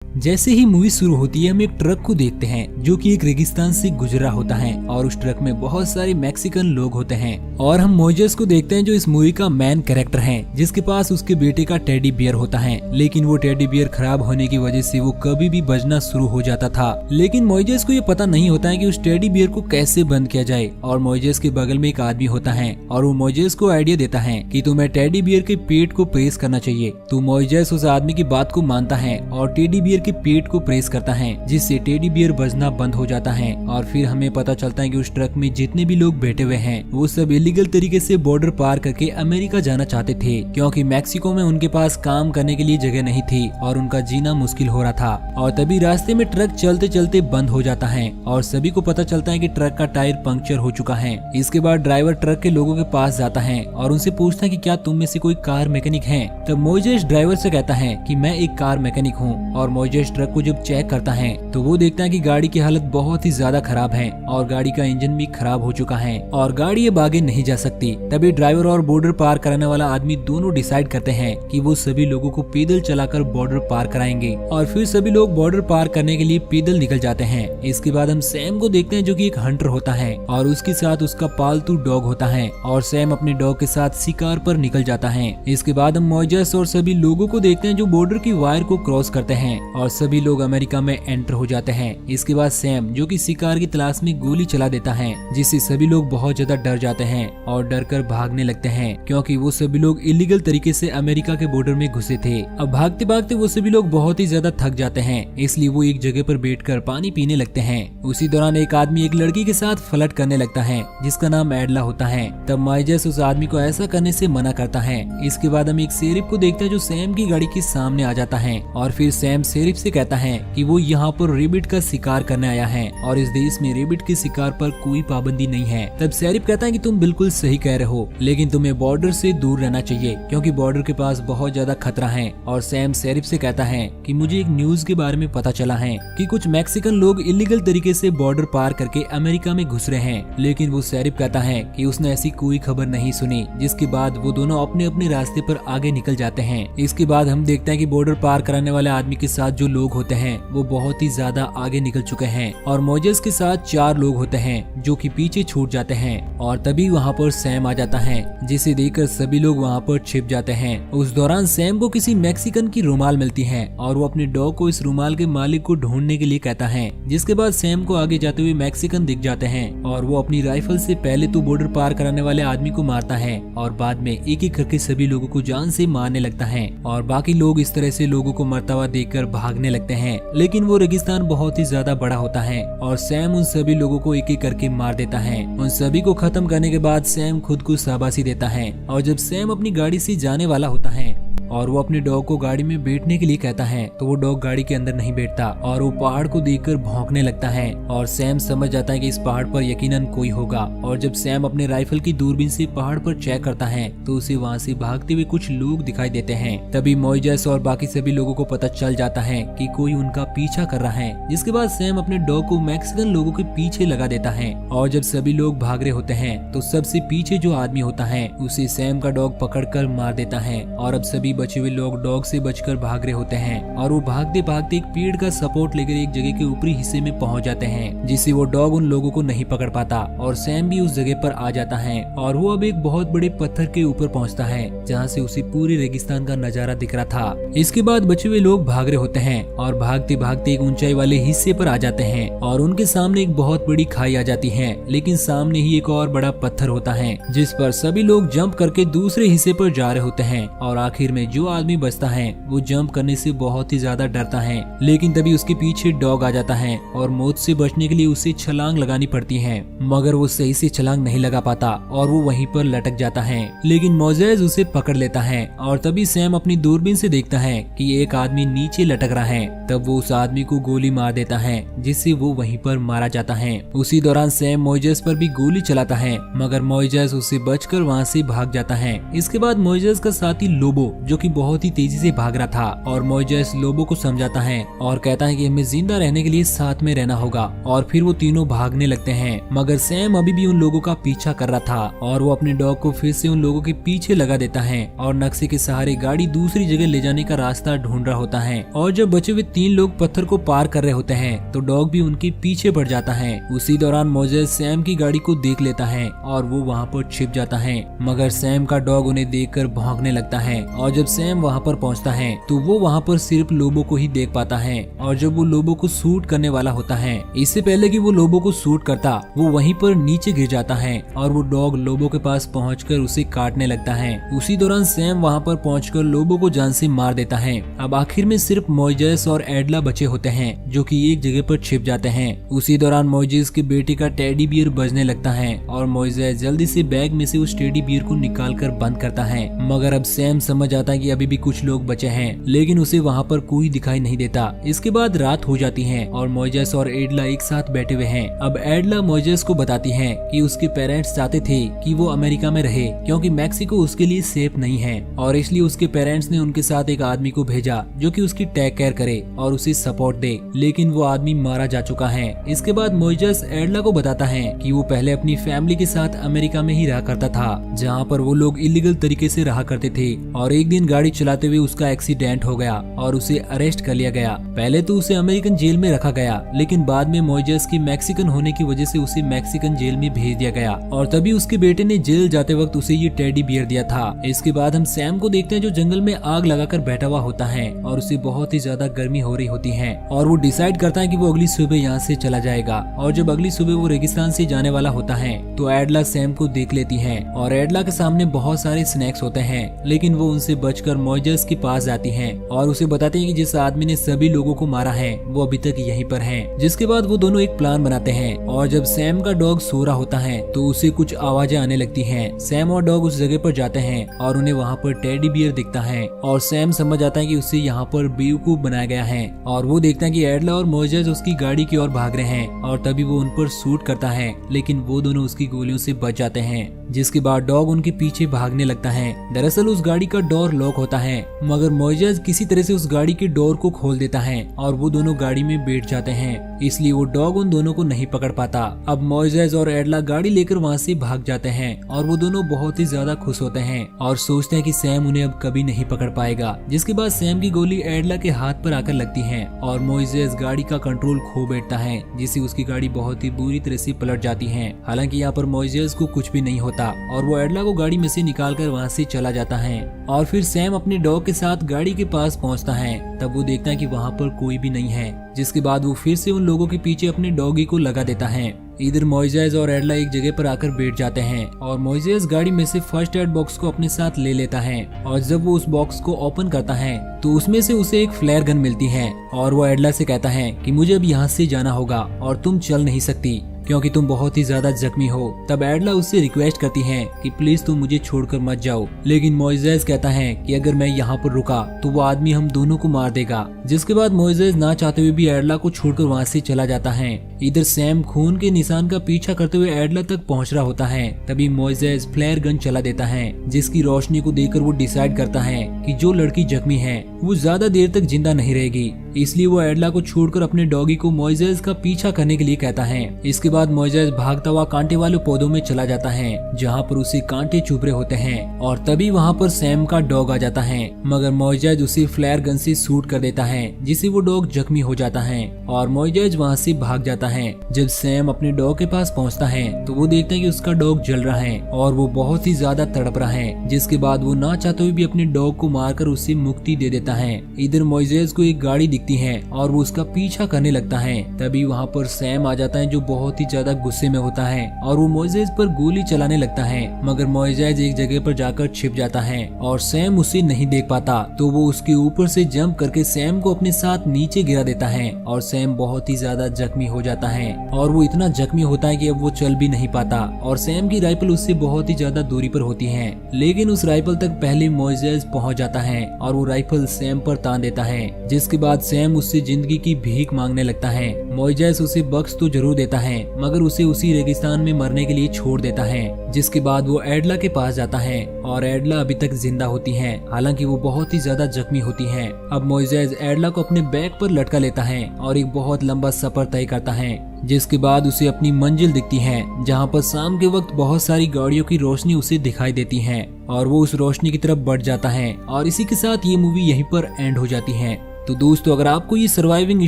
जैसे ही मूवी शुरू होती है हम एक ट्रक को देखते हैं जो कि एक रेगिस्तान से गुजरा होता है और उस ट्रक में बहुत सारे मैक्सिकन लोग होते हैं और हम मोइजेस को देखते हैं जो इस मूवी का मेन कैरेक्टर है जिसके पास उसके बेटे का टेडी बियर होता है। लेकिन वो टेडी बियर खराब होने की वजह से वो कभी भी बजना शुरू हो जाता था। लेकिन मोइजेस को ये पता नहीं होता है कि उस टेडी बियर को कैसे बंद किया जाए और मोइजेस के बगल में एक आदमी होता है और वो मोइजेस को आइडिया देता है कि तुम्हें टेडी बियर के पेट को प्रेस करना चाहिए। तो मोइजेस उस आदमी की बात को मानता है और टेडी बियर के पेट को प्रेस करता है जिससे टेडी बियर बजना बंद हो जाता है। और फिर हमें पता चलता है कि उस ट्रक में जितने भी लोग बैठे हुए हैं वो सब इलीगल तरीके से बॉर्डर पार करके अमेरिका जाना चाहते थे क्योंकि मैक्सिको में उनके पास काम करने के लिए जगह नहीं थी और उनका जीना मुश्किल हो रहा था। और तभी रास्ते में ट्रक चलते चलते बंद हो जाता है और सभी को पता चलता है कि ट्रक का टायर पंक्चर हो चुका है। इसके बाद ड्राइवर ट्रक के लोगों के पास जाता है और उनसे पूछता है कि क्या तुम में से कोई कार मैकेनिक है। तब मोइजेस ड्राइवर से कहता है कि मैं एक कार मैकेनिक हूँ। और मोइजेस ट्रक को जब चेक करता है तो वो देखता है कि गाड़ी की हालत बहुत ही ज्यादा खराब है और गाड़ी का इंजन भी खराब हो चुका है और गाड़ी अब आगे नहीं जा सकती। तभी ड्राइवर और बॉर्डर पार कराने वाला आदमी दोनों डिसाइड करते हैं कि वो सभी लोगों को पैदल चलाकर बॉर्डर पार कराएंगे और फिर सभी लोग बॉर्डर पार करने के लिए पैदल निकल जाते हैं। इसके बाद हम सैम को देखते हैं जो कि एक हंटर होता है और उसके साथ उसका पालतू डॉग होता है और सैम अपने डॉग के साथ शिकार पर निकल जाता है। इसके बाद हम मोइजेस और सभी लोगों को देखते हैं जो बॉर्डर की वायर को क्रॉस करते हैं और सभी लोग अमेरिका में एंटर हो जाते हैं। इसके बाद सैम जो कि शिकार की तलाश में गोली चला देता है जिससे सभी लोग बहुत ज्यादा डर जाते हैं और डर कर भागने लगते हैं क्योंकि वो सभी लोग इलीगल तरीके से अमेरिका के बॉर्डर में घुसे थे। अब भागते भागते वो सभी लोग बहुत ही ज्यादा थक जाते हैं इसलिए वो एक जगह पर बैठकर पानी पीने लगते हैं। उसी दौरान एक आदमी एक लड़की के साथ फ्लर्ट करने लगता है जिसका नाम एडला होता है। तब मोइजेस उस आदमी को ऐसा करने से मना करता है। इसके बाद हम एक शेरिफ को देखते हैं जो सैम की गाड़ी के सामने आ जाता है और फिर सैम शेरिफ से कहता है कि वो यहाँ पर रेबिट का शिकार करने आया है और इस देश में रेबिट के शिकार पर कोई पाबंदी नहीं है। तब शेरिफ कहता है कि तुम बिल्कुल सही कह रहे हो लेकिन तुम्हें बॉर्डर से दूर रहना चाहिए क्योंकि बॉर्डर के पास बहुत ज्यादा खतरा है। और सैम शेरिफ से कहता है कि मुझे एक न्यूज के बारे में पता चला है कि कुछ मैक्सिकन लोग इलीगल तरीके से बॉर्डर पार करके अमेरिका में घुस रहे हैं। लेकिन वो शेरिफ कहता है कि उसने ऐसी कोई खबर नहीं सुनी। जिसके बाद वो दोनों अपने अपने रास्ते पर आगे निकल जाते हैं। इसके बाद हम देखते हैं कि बॉर्डर पार कराने वाले आदमी के साथ जो लोग होते हैं वो बहुत ही ज्यादा आगे निकल चुके हैं और मोइजेस के साथ 4 लोग होते हैं जो कि पीछे छूट जाते हैं। और तभी वहाँ पर सैम आ जाता है जिसे देखकर सभी लोग वहाँ पर छिप जाते हैं। उस दौरान सैम को किसी मैक्सिकन की रुमाल मिलती है और वो अपने डॉग को इस रुमाल के मालिक को ढूंढने के लिए कहता है। जिसके बाद सैम को आगे जाते हुए मैक्सिकन दिख जाते हैं और वो अपनी राइफल से पहले तो बॉर्डर पार कराने वाले आदमी को मारता है और बाद में एक एक करके सभी लोगों को जान से मारने लगता है और बाकी लोग इस तरह से लोगों को मरता हुआ देखकर भागने लगते हैं। लेकिन वो रेगिस्तान बहुत ही ज्यादा बड़ा होता है और सैम उन सभी लोगों को एक एक करके मार देता है। उन सभी को खत्म करने के बाद सैम खुद को शाबाशी देता है और जब सैम अपनी गाड़ी से जाने वाला होता है और वो अपने डॉग को गाड़ी में बैठने के लिए कहता है तो वो डॉग गाड़ी के अंदर नहीं बैठता और वो पहाड़ को देखकर भौंकने लगता है और सैम समझ जाता है कि इस पहाड़ पर यकीनन कोई होगा। और जब सैम अपने राइफल की दूरबीन से पहाड़ पर चेक करता है तो उसे वहाँ से भागते हुए कुछ लोग दिखाई देते हैं। तभी मोइजेस और बाकी सभी लोगों को पता चल जाता है कि कोई उनका पीछा कर रहा है। जिसके बाद सैम अपने डॉग को मैक्सिकन लोगों के पीछे लगा देता है और जब सभी लोग भाग रहे होते हैं तो सबसे पीछे जो आदमी होता है उसे सैम का डॉग पकड़कर मार देता है और अब सभी बचे हुए लोग डॉग से बचकर भाग रहे होते हैं और वो भागते भागते एक पेड़ का सपोर्ट लेकर एक जगह के ऊपरी हिस्से में पहुंच जाते हैं जिससे वो डॉग उन लोगों को नहीं पकड़ पाता और सैम भी उस जगह पर आ जाता है और वो अब एक बहुत बड़े पत्थर के ऊपर पहुंचता है जहां से उसे पूरे रेगिस्तान का नजारा दिख रहा था। इसके बाद बचे हुए लोग भाग रहे होते हैं और भागते भागते एक ऊंचाई वाले हिस्से पर आ जाते हैं और उनके सामने एक बहुत बड़ी खाई आ जाती है। लेकिन सामने ही एक और बड़ा पत्थर होता है जिस पर सभी लोग जंप करके दूसरे हिस्से पर जा रहे होते हैं और आखिर में जो आदमी बचता है वो जंप करने से बहुत ही ज्यादा डरता है। लेकिन तभी उसके पीछे डॉग आ जाता है और मौत से बचने के लिए उसे छलांग लगानी पड़ती है मगर वो सही से छलांग नहीं लगा पाता और वो वहीं पर लटक जाता है। लेकिन मोइजेस उसे पकड़ लेता है और तभी सैम अपनी दूरबीन से देखता है कि एक आदमी नीचे लटक रहा है। तब वो उस आदमी को गोली मार देता है जिससे वो वहीं पर मारा जाता है। उसी दौरान सैम मोइजेस पर भी गोली चलाता है मगर मोइजेस उससे बचकर वहाँ से भाग जाता है। इसके बाद मोइजेस का साथी लोबो जो कि बहुत ही तेजी से भाग रहा था। और मोइजेस लोबो को समझाता है और कहता है कि हमें जिंदा रहने के लिए साथ में रहना होगा। और फिर वो तीनों भागने लगते हैं, मगर सैम अभी भी उन लोगों का पीछा कर रहा था और वो अपने डॉग को फिर से उन लोगों के पीछे लगा देता है और नक्शे के सहारे गाड़ी दूसरी जगह ले जाने का रास्ता ढूंढ रहा होता है। और जब बचे हुए 3 लोग पत्थर को पार कर रहे होते हैं तो डॉग भी उनके पीछे बढ़ जाता है। उसी दौरान मोइजेस सैम की गाड़ी को देख लेता है और वो वहाँ पर छिप जाता है, मगर सैम का डॉग उन्हें देखकर भौंकने लगता है। और जब सैम वहाँ पर पहुँचता है तो वो वहाँ पर सिर्फ लोबो को ही देख पाता है। और जब वो लोबो को शूट करने वाला होता है, इससे पहले कि वो लोबो को शूट करता, वो वहीं पर नीचे गिर जाता है और वो डॉग लोबो के पास पहुंचकर उसे काटने लगता है। उसी दौरान सैम वहां पर पहुंचकर लोबो को जान से मार देता है। अब आखिर में सिर्फ मोइजेस और एडला बचे होते हैं जो कि एक जगह पर छिप जाते हैं। उसी दौरान मोइजेस के बेटे का टेडी बियर बजने लगता है और मोइजेस जल्दी से बैग में से उस टेडी बियर को निकाल कर बंद करता है। मगर अब सैम समझ आता है कि अभी भी कुछ लोग बचे हैं, लेकिन उसे वहाँ पर कोई दिखाई नहीं देता। इसके बाद रात हो जाती है और मोइजेस और एडला एक साथ बैठे हुए हैं। अब एडला मोइजेस को बताती है कि उसके पेरेंट्स चाहते थे कि वो अमेरिका में रहे क्योंकि मैक्सिको उसके लिए सेफ नहीं है, और इसलिए उसके पेरेंट्स ने उनके साथ एक आदमी को भेजा जो कि उसकी टेक केयर करे और उसे सपोर्ट दे, लेकिन वो आदमी मारा जा चुका है। इसके बाद मोइजेस एडला को बताता है कि वो पहले अपनी फैमिली के साथ अमेरिका में ही रहा करता था, जहाँ पर वो लोग इलीगल तरीके से रहा करते थे। और एक दिन गाड़ी चलाते हुए उसका एक्सीडेंट हो गया और उसे अरेस्ट कर लिया गया। पहले तो उसे अमेरिकन जेल में रखा गया, लेकिन बाद में मोइजेस की मैक्सिकन होने की वजह से उसे मैक्सिकन जेल में भेज दिया गया और तभी उसके बेटे ने जेल जाते वक्त उसे ये टेडी बियर दिया था। इसके बाद हम सैम को देखते हैं जो जंगल में आग लगाकर बैठा हुआ होता है और उसे बहुत ही ज्यादा गर्मी हो रही होती है और वो डिसाइड करता है कि वो अगली सुबह यहाँ से चला जाएगा। और जब अगली सुबह वो रेगिस्तान से जाने वाला होता है तो एडला सैम को देख लेती है और एडला के सामने बहुत सारे स्नैक्स होते हैं, लेकिन वो उनसे बचकर मोइजेस के पास जाती है और उसे बताते हैं कि जिस आदमी ने सभी लोगों को मारा है वो अभी तक यहीं पर है। जिसके बाद वो दोनों एक प्लान बनाते हैं और जब सैम का डॉग सो रहा होता है तो उसे कुछ आवाजें आने लगती हैं। सैम और डॉग उस जगह पर जाते हैं और उन्हें वहाँ पर टेडी बियर दिखता है और सैम समझ आता है कि उसे यहाँ पर बेवकूफ बनाया गया है और वो देखता है कि एडला और मोइजेस उसकी गाड़ी की ओर भाग रहे हैं और तभी वो उन पर शूट करता है, लेकिन वो दोनों उसकी गोलियों से बच जाते हैं। जिसके बाद डॉग उनके पीछे भागने लगता है। दरअसल उस गाड़ी का डोर लॉक होता है, मगर मोइजेस किसी तरह से उस गाड़ी के डोर को खोल देता है और वो दोनों गाड़ी में बैठ जाते हैं, इसलिए वो डॉग उन दोनों को नहीं पकड़ पाता। अब मोइजेस और एडला गाड़ी लेकर वहाँ से भाग जाते हैं और वो दोनों बहुत ही ज्यादा खुश होते हैं और सोचते हैं कि सैम उन्हें अब कभी नहीं पकड़ पाएगा। जिसके बाद सैम की गोली एडला के हाथ पर आकर लगती है और मोइजेस गाड़ी का कंट्रोल खो बैठता है, जिससे उसकी गाड़ी बहुत ही बुरी तरह से पलट जाती है। हालांकि यहाँ पर मोइजेस को कुछ भी नहीं होता और वो एडला को गाड़ी में से निकालकर वहाँ से चला जाता है। और फिर सैम अपने डॉग के साथ गाड़ी के पास पहुँचता है, तब वो देखता है कि वहाँ पर कोई भी नहीं है। जिसके बाद वो फिर से उन लोगों के पीछे अपने डॉगी को लगा देता है। इधर मोइजेस और एडला एक जगह पर आकर बैठ जाते हैं और मोइजेस गाड़ी में से फर्स्ट एड बॉक्स को अपने साथ ले लेता है और जब वो उस बॉक्स को ओपन करता है तो उसमें से उसे एक फ्लेयर गन मिलती है और वो एडला से कहता है कि मुझे अब यहाँ से जाना होगा और तुम चल नहीं सकती क्योंकि तुम बहुत ही ज्यादा जख्मी हो। तब एडला उससे रिक्वेस्ट करती है कि प्लीज तुम मुझे छोड़कर मत जाओ, लेकिन मोइजेस कहता है कि अगर मैं यहाँ पर रुका तो वो आदमी हम दोनों को मार देगा। जिसके बाद मोइजेस ना चाहते हुए भी एडला को छोड़कर वहाँ से चला जाता है। इधर सैम खून के निशान का पीछा करते हुए एडला तक पहुँच रहा होता है, तभी मोइजेस फ्लेयर गन चला देता है, जिसकी रोशनी को देखकर वो डिसाइड करता है कि जो लड़की जख्मी है वो ज्यादा देर तक जिंदा नहीं रहेगी, इसलिए वो एडला को छोड़कर अपने डॉगी को मोइजेस का पीछा करने के लिए कहता है। इसके बाद मोइजेस भागता हुआ कांटे वाले पौधों में चला जाता है जहाँ पर उसे कांटे चुभ रहे होते हैं और तभी वहाँ पर सैम का डॉग आ जाता है, मगर मोइजेस उसे फ्लेयर गन से शूट कर देता है, जिससे वो डॉग जख्मी हो जाता है और मोइजेस वहाँ से भाग जाता है। जब सैम अपने डॉग के पास पहुँचता है तो वो देखता है कि उसका डॉग जल रहा है और वो बहुत ही ज्यादा तड़प रहा है। जिसके बाद वो ना चाहते हुए भी अपने डॉग को मारकर उससे मुक्ति दे देता है। इधर मोइजेस को एक गाड़ी दिखती है और वो उसका पीछा करने लगता है। तभी वहाँ पर सैम आ जाता है जो बहुत ही ज्यादा गुस्से में होता है और वो मोइजेस पर गोली चलाने लगता है, मगर मोइजेस एक जगह पर जाकर छिप जाता है और सैम उसे नहीं देख पाता, तो वो उसके ऊपर से जंप करके सैम को अपने साथ नीचे गिरा देता है और सैम बहुत ही ज्यादा जख्मी हो जाता है और वो इतना जख्मी होता है कि अब वो चल भी नहीं पाता और सैम की राइफल उससे बहुत ही ज्यादा दूरी पर होती है, लेकिन उस राइफल तक पहले मोइजेस पहुंच जाता है और वो राइफल सैम पर तान देता है। जिसके बाद सैम उससे जिंदगी की भीख मांगने लगता है। मोइजेस उसे बख्श तो जरूर देता है, मगर उसे उसी रेगिस्तान में मरने के लिए छोड़ देता है। जिसके बाद वो एडला के पास जाता है और एडला अभी तक जिंदा होती है, हालांकि वो बहुत ही ज्यादा जख्मी होती है। अब मोइसेस एडला को अपने बैग पर लटका लेता है और एक बहुत लंबा सफर तय करता है। जिसके बाद उसे अपनी मंजिल दिखती है, जहाँ पर शाम के वक्त बहुत सारी गाड़ियों की रोशनी उसे दिखाई देती है और वो उस रोशनी की तरफ बढ़ जाता है। और इसी के साथ ये मूवी यहीं पर एंड हो जाती है। तो दोस्तों, अगर आपको ये सर्वाइविंग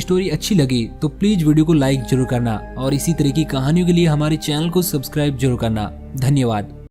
स्टोरी अच्छी लगी तो प्लीज वीडियो को लाइक जरूर करना और इसी तरह की कहानियों के लिए हमारे चैनल को सब्सक्राइब जरूर करना। धन्यवाद।